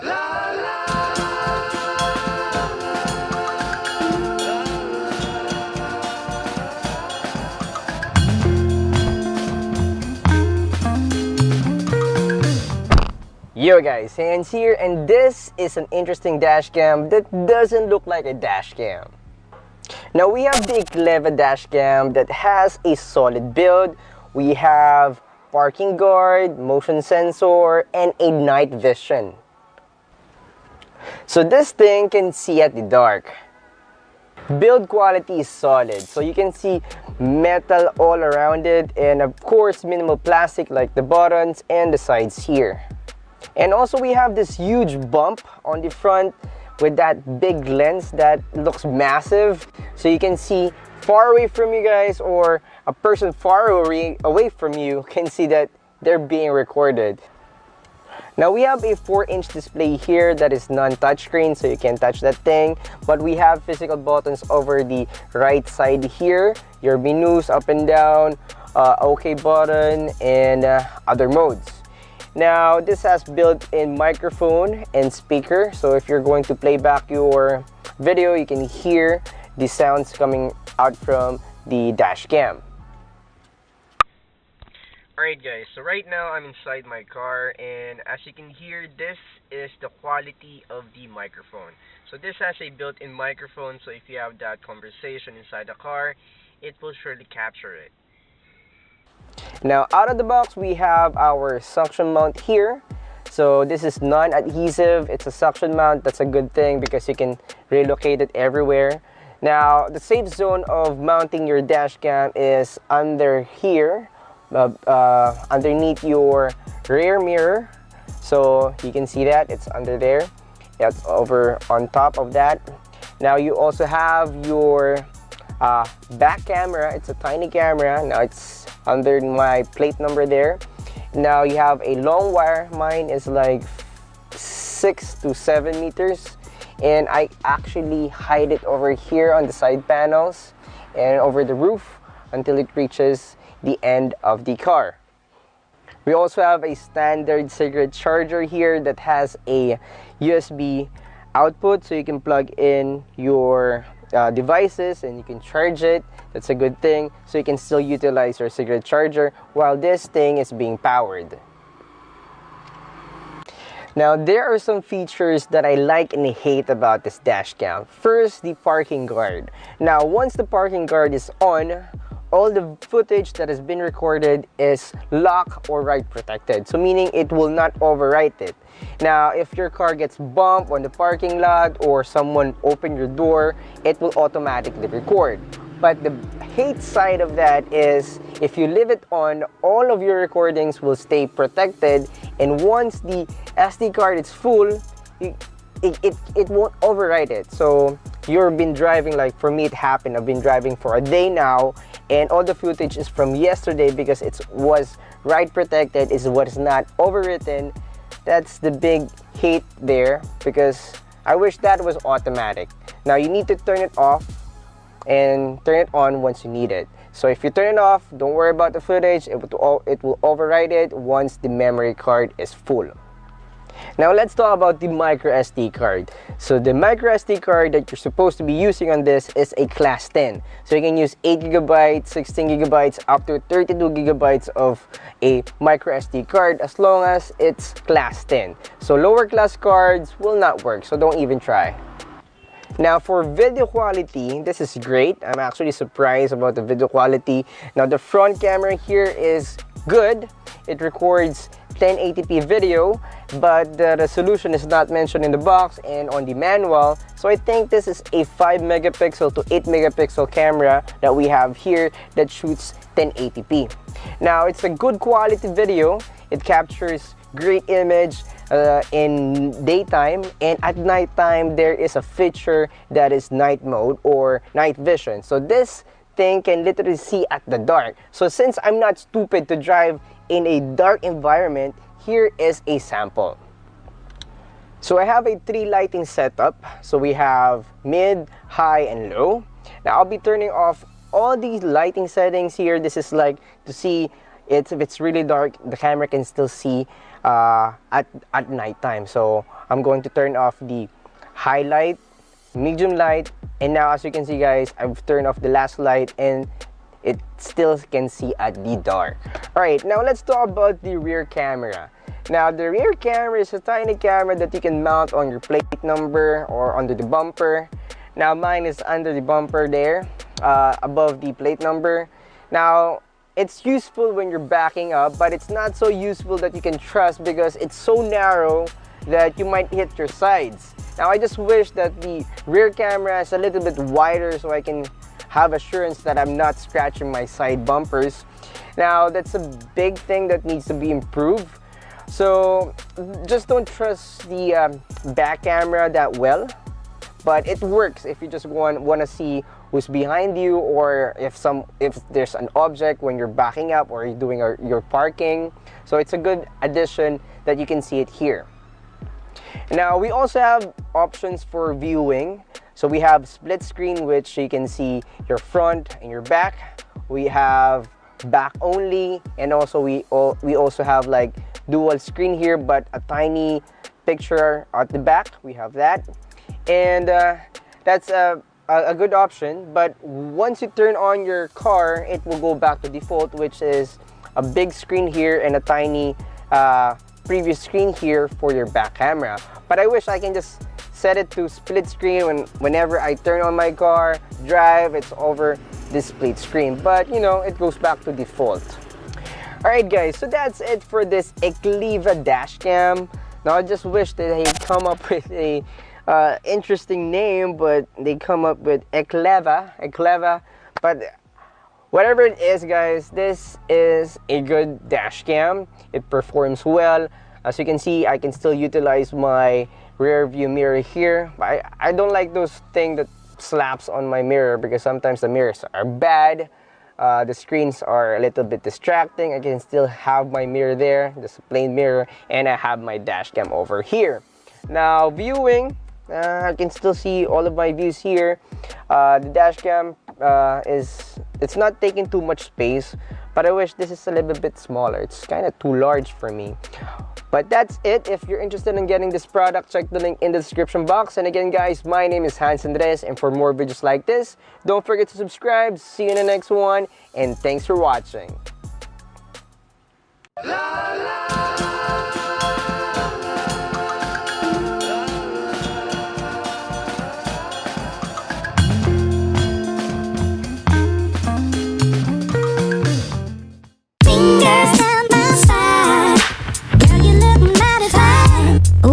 Yo guys, Hans here, and this is an interesting dash cam that doesn't look like a dash cam. Now we have the EKLEVA dash cam that has a solid build. We have parking guard, motion sensor, and a night vision. So this thing can see at the dark. Build quality is solid, so you can see metal all around it, and of course minimal plastic like the buttons and the sides here. And also we have this huge bump on the front with that big lens that looks massive, so you can see far away from you guys, or a person far away from you can see that they're being recorded. Now we have a 4-inch display here that is non-touchscreen, so you can touch that thing, but we have physical buttons over the right side here, your menus up and down, OK button, and other modes. Now this has built-in microphone and speaker, so if you're going to play back your video, you can hear the sounds coming out from the dash cam. Alright guys, so right now I'm inside my car, and as you can hear, this is the quality of the microphone. So this has a built-in microphone, so if you have that conversation inside the car, it will surely capture it. Now out of the box we have our suction mount here. So this is non-adhesive, it's a suction mount. That's a good thing because you can relocate it everywhere. Now the safe zone of mounting your dash cam is under here, underneath your rear mirror. So you can see that it's under there. That's over on top of that. Now you also have your back camera. It's a tiny camera. Now it's under my plate number there. Now you have a long wire. Mine is like 6 to 7 meters, and I actually hide it over here on the side panels and over the roof until it reaches the end of the car. We also have a standard cigarette charger here that has a USB output, so you can plug in your devices and you can charge it. That's a good thing, so you can still utilize your cigarette charger while this thing is being powered. Now there are some features that I like and hate about this dash cam. First, the parking guard. Now once the parking guard is on, all the footage that has been recorded is lock or write protected, so meaning it will not overwrite it. Now if your car gets bumped on the parking lot or someone opened your door, it will automatically record. But the hate side of that is if you leave it on, all of your recordings will stay protected, and once the SD card is full, it won't overwrite it. So you've been driving, like for me it happened, I've been driving for a day now, and all the footage is from yesterday because it was write protected, is what is not overwritten. That's the big hate there, because I wish that was automatic. Now you need to turn it off and turn it on once you need it. So if you turn it off, don't worry about the footage, it will overwrite it once the memory card is full. Now let's talk about the micro SD card. So the micro SD card that you're supposed to be using on this is a class 10. So you can use 8 GB, 16 GB, up to 32 GB of a micro SD card as long as it's class 10. So lower class cards will not work, so don't even try. Now for video quality, this is great. I'm actually surprised about the video quality. Now the front camera here is good. It records 1080p video, but the resolution is not mentioned in the box and on the manual. So I think this is a 5 megapixel to 8 megapixel camera that we have here that shoots 1080p. Now it's a good quality video. It captures great image in daytime, and at nighttime there is a feature that is night mode or night vision. So this thing can literally see at the dark. So since I'm not stupid to drive in a dark environment, here is a sample. So I have a 3 lighting setup. So we have mid, high, and low. Now I'll be turning off all these lighting settings here. This is like to see if it's really dark, the camera can still see at nighttime. So I'm going to turn off the highlight, medium light, and now as you can see guys, I've turned off the last light and it still can see at the dark. Alright, now let's talk about the rear camera. Now the rear camera is a tiny camera that you can mount on your plate number or under the bumper. Now mine is under the bumper there, above the plate number. Now it's useful when you're backing up, but it's not so useful that you can trust because it's so narrow that you might hit your sides. Now I just wish that the rear camera is a little bit wider so I can have assurance that I'm not scratching my side bumpers. Now that's a big thing that needs to be improved. So just don't trust the back camera that well, but it works if you just want to see who's behind you, or if there's an object when you're backing up or you're doing your parking. So it's a good addition that you can see it here. Now we also have options for viewing. So we have split screen, which you can see your front and your back. We have back only, and also we also have like dual screen here, but a tiny picture at the back. We have that, and that's a good option. But once you turn on your car, it will go back to default, which is a big screen here and a tiny previous screen here for your back camera. But I wish I can just set it to split screen whenever I turn on my car, drive, it's over this split screen. But you know, it goes back to default. Alright guys, so that's it for this EKLEVA dashcam. Now I just wish that they come up with a interesting name, but they come up with EKLEVA. But whatever it is guys, this is a good dashcam. It performs well. As you can see, I can still utilize my rear view mirror here. I don't like those things that slaps on my mirror because sometimes the mirrors are bad. The screens are a little bit distracting. I can still have my mirror there, just a plain mirror, and I have my dash cam over here. Now viewing, I can still see all of my views here. The dash cam it's not taking too much space, but I wish this is a little bit smaller. It's kind of too large for me. But that's it. If you're interested in getting this product, check the link in the description box. And again guys, my name is Hans, and for more videos like this, don't forget to subscribe. See you in the next one, and thanks for watching. La, la.